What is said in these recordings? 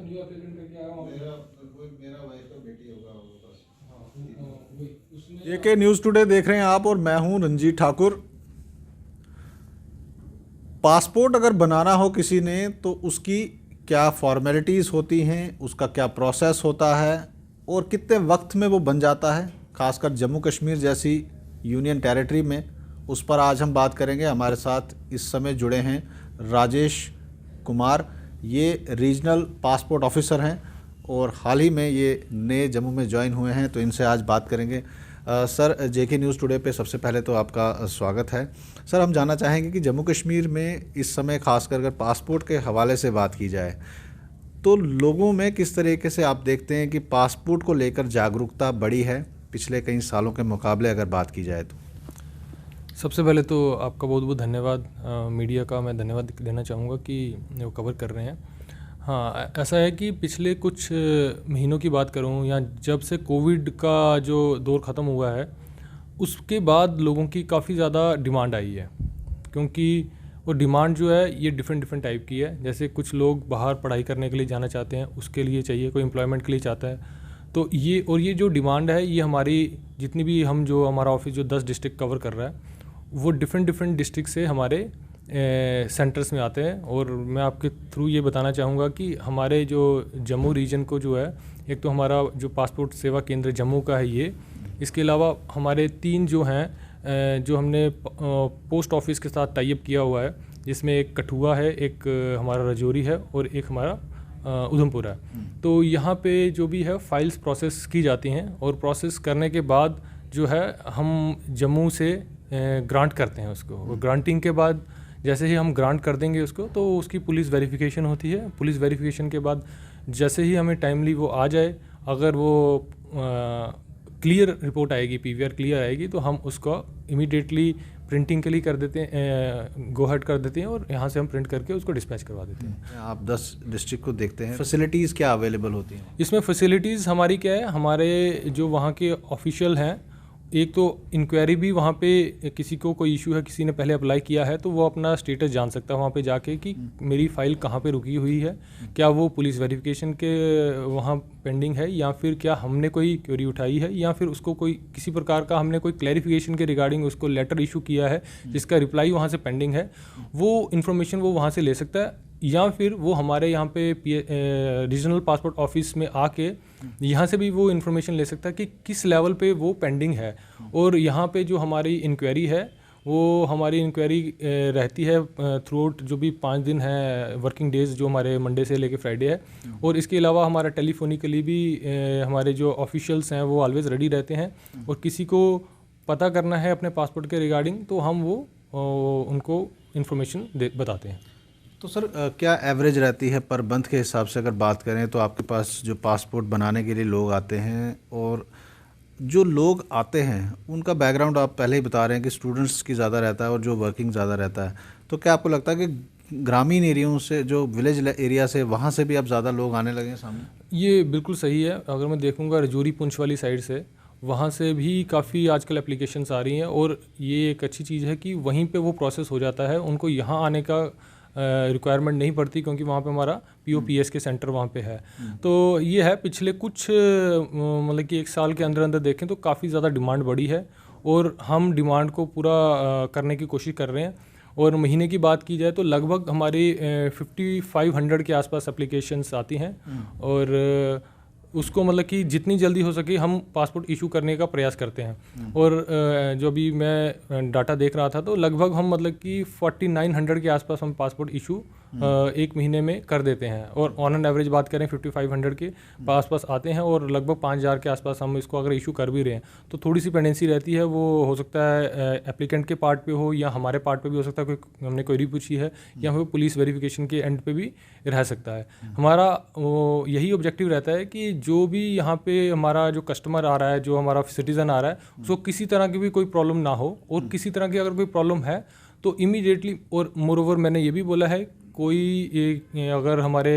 जो एप्लीकेंट करके आया हूँ मेरा वाइफ का बेटी होगा वो बस। वही उसमें जेके न्यूज़ टुडे देख रहे हैं आप और मैं हूं रंजीत ठाकुर। पासपोर्ट अगर बनाना हो किसी ने तो उसकी क्या फॉर्मेलिटीज़ होती हैं, उसका क्या प्रोसेस होता है और कितने वक्त में वो बन जाता है, खासकर जम्मू कश्मीर जैसी यूनियन टेरिटरी में, उस पर आज हम बात करेंगे। हमारे साथ इस समय जुड़े हैं राजेश कुमार, ये रीजनल पासपोर्ट ऑफिसर हैं और हाल ही में ये नए जम्मू में ज्वाइन हुए हैं, तो इनसे आज बात करेंगे। सर, जेके न्यूज़ टुडे पे सबसे पहले तो आपका स्वागत है। सर, हम जानना चाहेंगे कि जम्मू कश्मीर में इस समय खासकर अगर पासपोर्ट के हवाले से बात की जाए तो लोगों में किस तरीके से आप देखते हैं कि पासपोर्ट को लेकर जागरूकता बढ़ी है पिछले कई सालों के मुकाबले अगर बात की जाए तो? सबसे पहले तो आपका बहुत बहुत धन्यवाद, मीडिया का मैं धन्यवाद देना चाहूँगा कि वो कवर कर रहे हैं। हाँ, ऐसा है कि पिछले कुछ महीनों की बात करूँ या जब से कोविड का जो दौर ख़त्म हुआ है उसके बाद लोगों की काफ़ी ज़्यादा डिमांड आई है, क्योंकि वो डिमांड जो है ये डिफरेंट टाइप की है। जैसे कुछ लोग बाहर पढ़ाई करने के लिए जाना चाहते हैं, उसके लिए चाहिए, कोई एम्प्लॉयमेंट के लिए चाहता है। तो ये जो डिमांड है ये हमारी जितनी भी जो हमारा ऑफिस जो 10 डिस्ट्रिक्ट कवर कर रहा है वो डिफरेंट डिस्ट्रिक्ट से हमारे सेंटर्स में आते हैं। और मैं आपके थ्रू ये बताना चाहूँगा कि हमारे जो जम्मू रीजन को जो है, एक तो हमारा जो पासपोर्ट सेवा केंद्र जम्मू का है ये, इसके अलावा हमारे 3 जो हैं जो हमने पोस्ट ऑफिस के साथ टाई अप किया हुआ है, जिसमें एक कठुआ है, एक हमारा रजौरी है और एक हमारा उधमपुर है। तो यहाँ पे जो भी है फाइल्स प्रोसेस की जाती हैं और प्रोसेस करने के बाद जो है हम जम्मू से ग्रांट करते हैं उसको। और ग्रांटिंग के बाद जैसे ही हम ग्रांट कर देंगे उसको तो उसकी पुलिस वेरिफिकेशन होती है। पुलिस वेरिफिकेशन के बाद जैसे ही हमें टाइमली वो आ जाए, अगर वो क्लियर रिपोर्ट आएगी, पीवीआर क्लियर आएगी, तो हम उसको इमीडिएटली प्रिंटिंग के लिए कर देते हैं, गो हेड कर देते हैं और यहाँ से हम प्रिंट करके उसको डिस्पैच करवा देते हैं। आप 10 डिस्ट्रिक्ट को देखते हैं, फैसिलिटीज़ क्या अवेलेबल होती हैं इसमें? फैसिलिटीज़ हमारी क्या है, हमारे जो वहाँ के ऑफिशियल हैं, एक तो इंक्वायरी भी वहाँ पे किसी को कोई इशू है, किसी ने पहले अप्लाई किया है तो वो अपना स्टेटस जान सकता है वहाँ पे जाके कि मेरी फ़ाइल कहाँ पे रुकी हुई है, क्या वो पुलिस वेरिफिकेशन के वहाँ पेंडिंग है या फिर क्या हमने कोई क्वेरी उठाई है या फिर उसको कोई किसी प्रकार का हमने कोई क्लैरिफिकेशन के रिगार्डिंग उसको लेटर इशू किया है जिसका रिप्लाई वहाँ से पेंडिंग है। वो इन्फॉर्मेशन वो वहाँ से ले सकता है या फिर वो हमारे यहाँ पे रीजनल पासपोर्ट ऑफिस में आके यहाँ से भी वो इन्फॉर्मेशन ले सकता है कि किस लेवल पे वो पेंडिंग है। और यहाँ पे जो हमारी इंक्वायरी है वो हमारी इंक्वायरी रहती है थ्रू आउट जो भी 5 दिन है वर्किंग डेज, जो हमारे मंडे से लेके फ्राइडे है। और इसके अलावा हमारा टेलीफोनिकली भी हमारे जो ऑफिशियल्स हैं वो ऑलवेज़ रेडी रहते हैं और किसी को पता करना है अपने पासपोर्ट के रिगार्डिंग तो हम वो उनको इन्फॉर्मेशन बताते हैं। तो सर, क्या एवरेज रहती है पर मंथ के हिसाब से अगर बात करें तो आपके पास जो पासपोर्ट बनाने के लिए लोग आते हैं, और जो लोग आते हैं उनका बैकग्राउंड आप पहले ही बता रहे हैं कि स्टूडेंट्स की ज़्यादा रहता है और जो वर्किंग ज़्यादा रहता है, तो क्या आपको लगता है कि ग्रामीण एरियाओं से, जो विलेज एरिया से, वहाँ से भी अब ज़्यादा लोग आने लगे हैं सामने? ये बिल्कुल सही है। अगर मैं देखूँगा रजौरी पुंछ वाली साइड से, वहाँ से भी काफ़ी आजकल एप्लीकेशंस आ रही हैं और ये एक अच्छी चीज़ है कि वहीं पे वो प्रोसेस हो जाता है, उनको यहाँ आने का रिक्वायरमेंट नहीं पड़ती क्योंकि वहाँ पे हमारा पीओपीएस के सेंटर वहाँ पे है। तो ये है, पिछले कुछ मतलब कि 1 साल के अंदर अंदर देखें तो काफ़ी ज़्यादा डिमांड बढ़ी है और हम डिमांड को पूरा करने की कोशिश कर रहे हैं। और महीने की बात की जाए तो लगभग हमारी 5500 के आसपास एप्लीकेशंस आती हैं और उसको मतलब कि जितनी जल्दी हो सके हम पासपोर्ट इशू करने का प्रयास करते हैं। और जो भी मैं डाटा देख रहा था तो लगभग हम मतलब कि 4900 के आसपास हम पासपोर्ट इशू 1 महीने में कर देते हैं। और ऑन एन एवरेज बात करें 5500 के आसपास आते हैं और लगभग 5000 के आसपास हम इसको अगर इशू कर भी रहे हैं तो थोड़ी सी पेंडेंसी रहती है। वो हो सकता है एप्लीकेंट के पार्ट पे हो या हमारे पार्ट पे भी हो सकता है, कोई हमने क्वेरी पूछी है या फिर पुलिस वेरिफिकेशन के एंड पे भी रह सकता है। हमारा यही ऑब्जेक्टिव रहता है कि जो भी यहाँ पे हमारा जो कस्टमर आ रहा है, जो हमारा सिटीज़न आ रहा है, उसको किसी तरह की भी कोई प्रॉब्लम ना हो और किसी तरह की अगर कोई प्रॉब्लम है तो इमीडिएटली। और मोरओवर मैंने ये भी बोला है, कोई अगर हमारे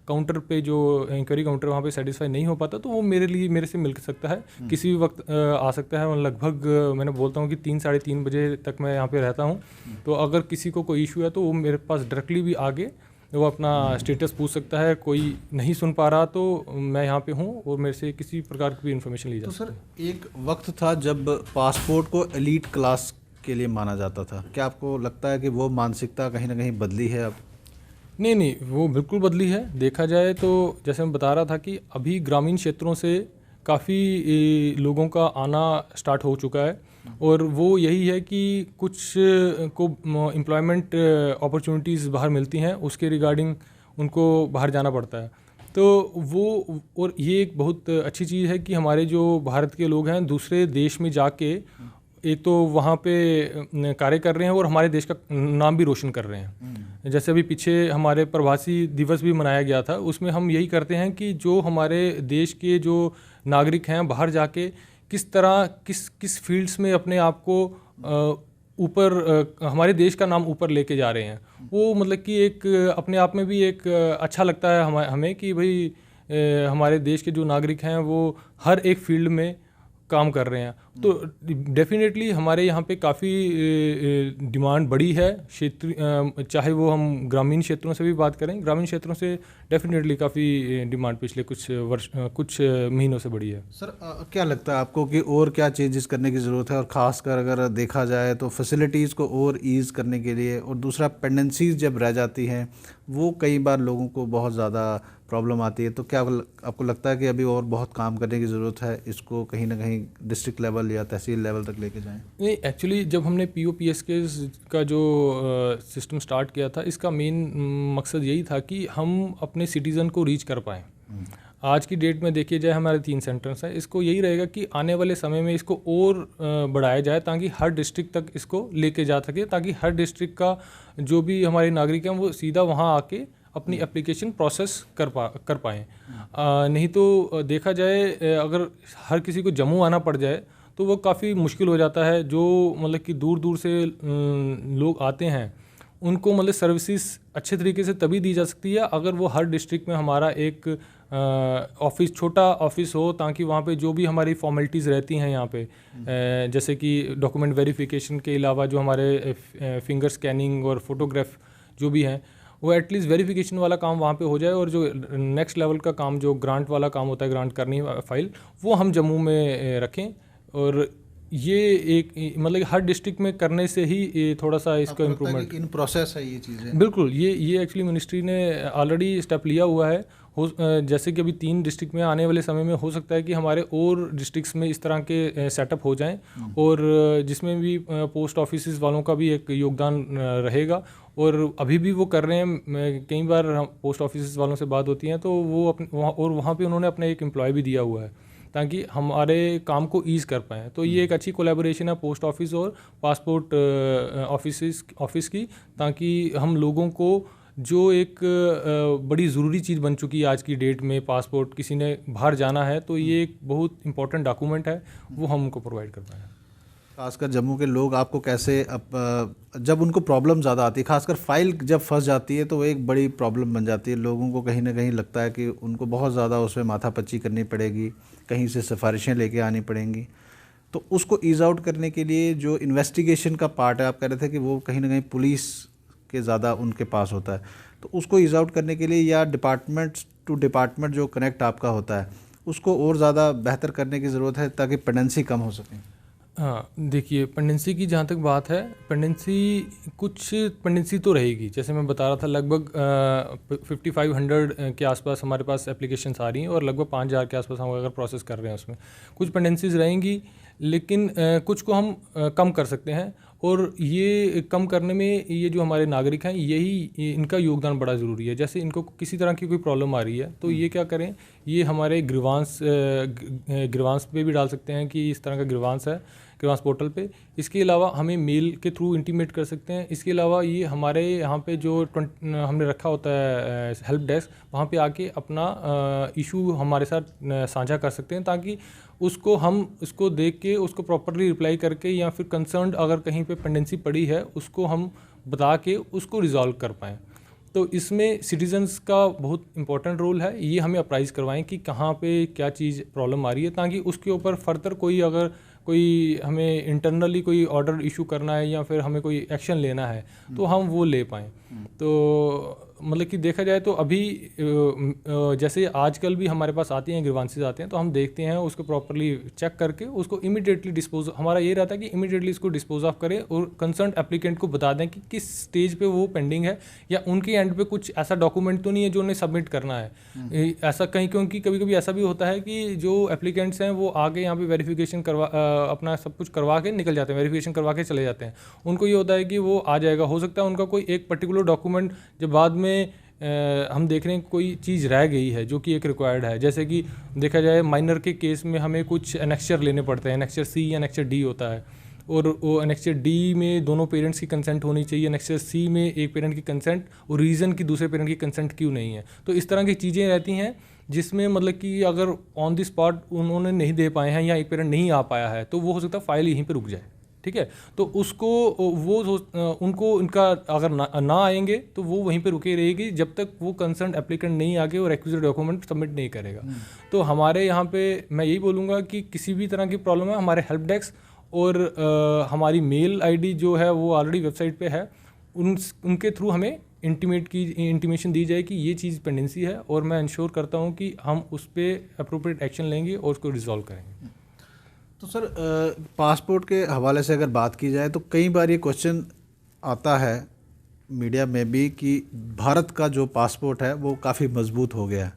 काउंटर पे जो इंक्वायरी काउंटर वहाँ पे सेटिस्फाई नहीं हो पाता तो वो मेरे से मिल सकता है, किसी भी वक्त आ सकता है। लगभग मैंने बोलता हूँ कि 3 साढ़े 3 बजे तक मैं यहाँ पे रहता हूँ। तो अगर किसी को कोई इशू है तो वो मेरे पास डायरेक्टली भी आगे वो अपना स्टेटस पूछ सकता है। कोई नहीं सुन पा रहा तो मैं यहाँ पे हूँ और मेरे से किसी प्रकार की भी इन्फॉर्मेशन ली जा तो सकती है। सर एक वक्त था जब पासपोर्ट को एलीट क्लास के लिए माना जाता था, क्या आपको लगता है कि वो मानसिकता कहीं ना कहीं बदली है अब? नहीं नहीं, वो बिल्कुल बदली है। देखा जाए तो जैसे मैं बता रहा था कि अभी ग्रामीण क्षेत्रों से काफ़ी लोगों का आना स्टार्ट हो चुका है और वो यही है कि कुछ को एम्प्लॉयमेंट अपॉर्चुनिटीज़ बाहर मिलती हैं, उसके रिगार्डिंग उनको बाहर जाना पड़ता है। तो वो और ये एक बहुत अच्छी चीज़ है कि हमारे जो भारत के लोग हैं दूसरे देश में जाके एक तो वहाँ पे कार्य कर रहे हैं और हमारे देश का नाम भी रोशन कर रहे हैं। जैसे अभी पीछे हमारे प्रवासी दिवस भी मनाया गया था, उसमें हम यही करते हैं कि जो हमारे देश के जो नागरिक हैं बाहर जाके किस तरह किस फील्ड्स में अपने आप को ऊपर हमारे देश का नाम ऊपर लेके जा रहे हैं, वो मतलब कि एक अपने आप में भी एक अच्छा लगता है हमें कि भाई हमारे देश के जो नागरिक हैं वो हर एक फील्ड में काम कर रहे हैं। तो डेफिनेटली हमारे यहाँ पे काफ़ी डिमांड बढ़ी है क्षेत्र, चाहे वो हम ग्रामीण क्षेत्रों से भी बात करें, ग्रामीण क्षेत्रों से डेफिनेटली काफ़ी डिमांड पिछले कुछ महीनों से बढ़ी है। सर क्या लगता है आपको कि और क्या चेंजेस करने की ज़रूरत है, और ख़ासकर अगर देखा जाए तो फैसिलिटीज़ को और ईज़ करने के लिए, और दूसरा पेंडेंसीज जब रह जाती हैं वो कई बार लोगों को बहुत ज़्यादा प्रॉब्लम आती है, तो क्या आपको लगता है कि अभी और बहुत काम करने की ज़रूरत है, इसको कहीं ना कहीं डिस्ट्रिक्ट लेवल या तहसील लेवल तक लेके जाएं? नहीं, एक्चुअली जब हमने POPSK का जो सिस्टम स्टार्ट किया था, इसका मेन मकसद यही था कि हम अपने सिटीज़न को रीच कर पाएँ। आज की डेट में देखिए जाए हमारे 3 सेंटर्स हैं, इसको यही रहेगा कि आने वाले समय में इसको और बढ़ाया जाए ताकि हर डिस्ट्रिक्ट तक इसको लेके जा सके, ताकि हर डिस्ट्रिक्ट का जो भी हमारे नागरिक हैं वो सीधा वहाँ आके अपनी एप्लीकेशन प्रोसेस कर पाएँ। नहीं तो देखा जाए अगर हर किसी को जम्मू आना पड़ जाए तो वो काफ़ी मुश्किल हो जाता है। जो मतलब कि दूर दूर से लोग आते हैं उनको मतलब सर्विसेज अच्छे तरीके से तभी दी जा सकती है अगर वो हर डिस्ट्रिक्ट में हमारा एक ऑफिस, छोटा ऑफिस हो, ताकि वहाँ पे जो भी हमारी फॉर्मेलिटीज़ रहती हैं यहाँ पे, जैसे कि डॉक्यूमेंट वेरिफिकेशन के अलावा जो हमारे फिंगर स्कैनिंग और फोटोग्राफ जो भी हैं, वो एटलीस्ट वेरिफिकेशन वाला काम वहाँ पे हो जाए, और जो नेक्स्ट लेवल का काम जो ग्रांट वाला काम होता है, ग्रांट करनी फाइल, वो हम जम्मू में रखें। और ये एक मतलब हर डिस्ट्रिक्ट में करने से ही थोड़ा सा इसका इम्प्रूवमेंट इन प्रोसेस है ये चीज़ें। बिल्कुल, ये एक्चुअली मिनिस्ट्री ने ऑलरेडी स्टेप लिया हुआ है। जैसे कि अभी 3 डिस्ट्रिक्ट में आने वाले समय में हो सकता है कि हमारे और डिस्ट्रिक्ट्स में इस तरह के सेटअप हो जाएं, और जिसमें भी पोस्ट ऑफिस वालों का भी एक योगदान रहेगा। और अभी भी वो कर रहे हैं, कई बार पोस्ट ऑफिस वालों से बात होती है तो वो वहाँ पे उन्होंने अपना एक एम्प्लॉय भी दिया हुआ है ताकि हमारे काम को ईज़ कर पाएँ। तो ये एक अच्छी कोलैबोरेशन है पोस्ट ऑफिस और पासपोर्ट ऑफिस की, ताकि हम लोगों को जो एक बड़ी ज़रूरी चीज़ बन चुकी है आज की डेट में, पासपोर्ट, किसी ने बाहर जाना है तो ये एक बहुत इंपॉर्टेंट डॉक्यूमेंट है, वो हम उनको प्रोवाइड कर पाएँ। खासकर जम्मू के लोग आपको कैसे जब उनको प्रॉब्लम ज़्यादा आती है, खासकर फाइल जब फंस जाती है तो वो एक बड़ी प्रॉब्लम बन जाती है, लोगों को कहीं ना कहीं लगता है कि उनको बहुत ज़्यादा उसमें माथापच्ची करनी पड़ेगी, कहीं से सिफारिशें लेके आनी पड़ेंगी। तो उसको ईज़ आउट करने के लिए जो इन्वेस्टिगेशन का पार्ट है, आप कह रहे थे कि वो कहीं ना कहीं पुलिस के ज़्यादा उनके पास होता है, तो उसको ईज़ आउट करने के लिए या डिपार्टमेंट टू डिपार्टमेंट जो कनेक्ट आपका होता है उसको और ज़्यादा बेहतर करने की ज़रूरत है ताकि पेंडेंसी कम हो सके। हाँ, देखिए पेंडेंसी की जहाँ तक बात है, कुछ पेंडेंसी तो रहेगी। जैसे मैं बता रहा था लगभग 5500 के आसपास हमारे पास एप्लीकेशंस आ रही हैं और लगभग 5000 के आसपास हम अगर प्रोसेस कर रहे हैं उसमें कुछ पेंडेंसीज रहेंगी, लेकिन कुछ को हम कम कर सकते हैं। और ये कम करने में ये जो हमारे नागरिक हैं यही इनका योगदान बड़ा ज़रूरी है। जैसे इनको किसी तरह की कोई प्रॉब्लम आ रही है तो ये क्या करें, ये हमारे ग्रीवांस पे भी डाल सकते हैं कि इस तरह का ग्रीवांस है, ग्रीवांस पोर्टल पे। इसके अलावा हमें मेल के थ्रू इंटीमेट कर सकते हैं। इसके अलावा ये हमारे यहाँ पे जो हमने रखा होता है हेल्प डेस्क, वहाँ पे आके अपना इशू हमारे साथ साझा कर सकते हैं, ताकि उसको देख के उसको प्रॉपरली रिप्लाई करके, या फिर कंसर्न्ड अगर कहीं पे पेंडेंसी पड़ी है उसको हम बता के उसको रिजॉल्व कर पाएँ। तो इसमें सिटीजन्स का बहुत इंपॉर्टेंट रोल है। ये हमें अप्राइज़ करवाएं कि कहाँ पे क्या चीज़ प्रॉब्लम आ रही है, ताकि उसके ऊपर फर्दर कोई हमें इंटरनली कोई ऑर्डर इशू करना है या फिर हमें कोई एक्शन लेना है तो हम वो ले पाएँ। तो मतलब कि देखा जाए तो अभी जैसे आजकल भी हमारे पास आती हैं ग्रीवांसेस आते हैं, तो हम देखते हैं उसको प्रॉपरली चेक करके उसको इमीडिएटली डिस्पोज, हमारा ये रहता है कि इमीडिएटली इसको डिस्पोज ऑफ करें और कंसर्न एप्लीकेंट को बता दें कि किस स्टेज पे वो पेंडिंग है, या उनके एंड पे कुछ ऐसा डॉक्यूमेंट तो नहीं है जो उन्हें सबमिट करना है। ऐसा कहीं, क्योंकि कभी कभी ऐसा भी होता है कि जो एप्लीकेंट्स हैं वो आगे यहाँ पे वेरिफिकेशन करवा अपना सब कुछ करवा के निकल जाते हैं, वेरिफिकेशन करवा के चले जाते हैं। उनको ये होता है कि वो आ जाएगा, हो सकता है उनका कोई एक पर्टिकुलर डॉक्यूमेंट जब बाद में हम देख रहे हैं कोई चीज़ रह गई है जो कि एक रिक्वायर्ड है। जैसे कि देखा जाए माइनर के केस में हमें कुछ एनेक्चर लेने पड़ते हैं, एनेक्चर सी या एनेक्चर डी होता है, और वो एनेक्चर डी में दोनों पेरेंट्स की कंसेंट होनी चाहिए, एनेक्चर सी में एक पेरेंट की कंसेंट और रीज़न की दूसरे पेरेंट की कंसेंट क्यों नहीं है। तो इस तरह की चीज़ें रहती हैं जिसमें मतलब कि अगर ऑन द स्पॉट उन्होंने नहीं दे पाए हैं या एक पेरेंट नहीं आ पाया है तो वो हो सकता है फाइल यहीं पे रुक जाए। ठीक है, तो उसको वो उनको इनका अगर ना आएंगे तो वो वहीं पे रुके रहेगी जब तक वो कंसर्न एप्लीकेंट नहीं आगे और रिक्विजिट डॉक्यूमेंट सबमिट नहीं करेगा। तो हमारे यहाँ पे मैं यही बोलूँगा कि किसी भी तरह की प्रॉब्लम है, हमारे हेल्प डेस्क और हमारी मेल आईडी जो है वो ऑलरेडी वेबसाइट पे है, उनके थ्रू हमें इंटीमेशन दी जाए कि ये चीज़ पेंडेंसी है, और मैं इंश्योर करता हूँ कि हम उस पर अप्रोप्रिएट एक्शन लेंगे और उसको रिजॉल्व करेंगे। तो सर पासपोर्ट के हवाले से अगर बात की जाए तो कई बार ये क्वेश्चन आता है मीडिया में भी कि भारत का जो पासपोर्ट है वो काफ़ी मजबूत हो गया है,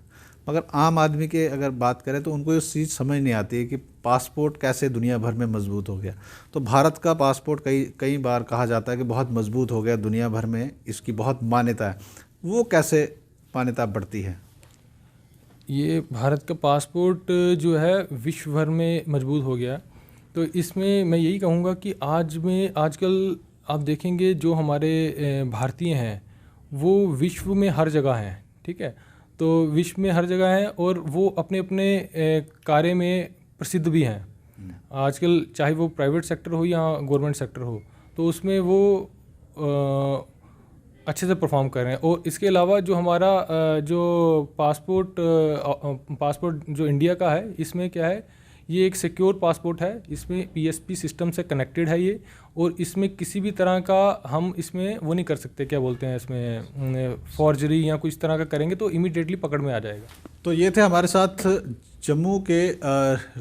मगर आम आदमी के अगर बात करें तो उनको ये चीज़ समझ नहीं आती है कि पासपोर्ट कैसे दुनिया भर में मजबूत हो गया। तो भारत का पासपोर्ट कई बार कहा जाता है कि बहुत मजबूत हो गया, दुनिया भर में इसकी बहुत मान्यता है, वो कैसे मान्यता बढ़ती है? ये भारत का पासपोर्ट जो है विश्व भर में मजबूत हो गया। तो इसमें मैं यही कहूँगा कि आजकल आप देखेंगे जो हमारे भारतीय हैं वो विश्व में हर जगह हैं। ठीक है, तो विश्व में हर जगह हैं और वो अपने अपने कार्य में प्रसिद्ध भी हैं। आजकल चाहे वो प्राइवेट सेक्टर हो या गवर्नमेंट सेक्टर हो, तो उसमें वो अच्छे से परफॉर्म कर रहे हैं। और इसके अलावा जो हमारा जो पासपोर्ट जो इंडिया का है, इसमें क्या है, ये एक सिक्योर पासपोर्ट है, इसमें पीएसपी सिस्टम से कनेक्टेड है ये, और इसमें किसी भी तरह का हम इसमें वो नहीं कर सकते, क्या बोलते हैं इसमें, फॉर्जरी या कुछ तरह का करेंगे तो इमीडिएटली पकड़ में आ जाएगा। तो ये थे हमारे साथ जम्मू के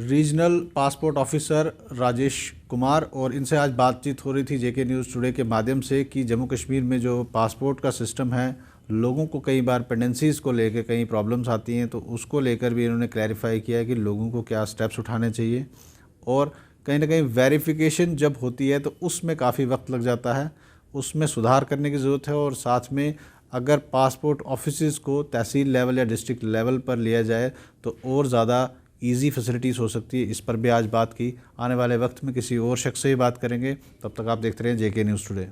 regional passport officer Rajesh Kumar, और इनसे आज बातचीत हो रही थी जेके न्यूज़ टुडे के माध्यम से कि जम्मू कश्मीर में जो पासपोर्ट का सिस्टम है, लोगों को कई बार पेंडेंसीज़ को लेकर कई प्रॉब्लम्स आती हैं, तो उसको लेकर भी इन्होंने क्लैरिफाई किया कि लोगों को क्या स्टेप्स उठाने चाहिए, और कहीं ना कहीं वेरिफिकेशन जब होती है तो उसमें काफ़ी वक्त लग जाता है, उसमें सुधार करने की ज़रूरत है। और साथ में अगर पासपोर्ट ऑफिसेज़ को तहसील लेवल या डिस्ट्रिक्ट लेवल पर लिया जाए तो और ज़्यादा इजी फैसिलिटीज़ हो सकती है। इस पर भी आज बात की। आने वाले वक्त में किसी और शख्स से ही बात करेंगे। तब तक आप देखते रहें जेके न्यूज़ टुडे।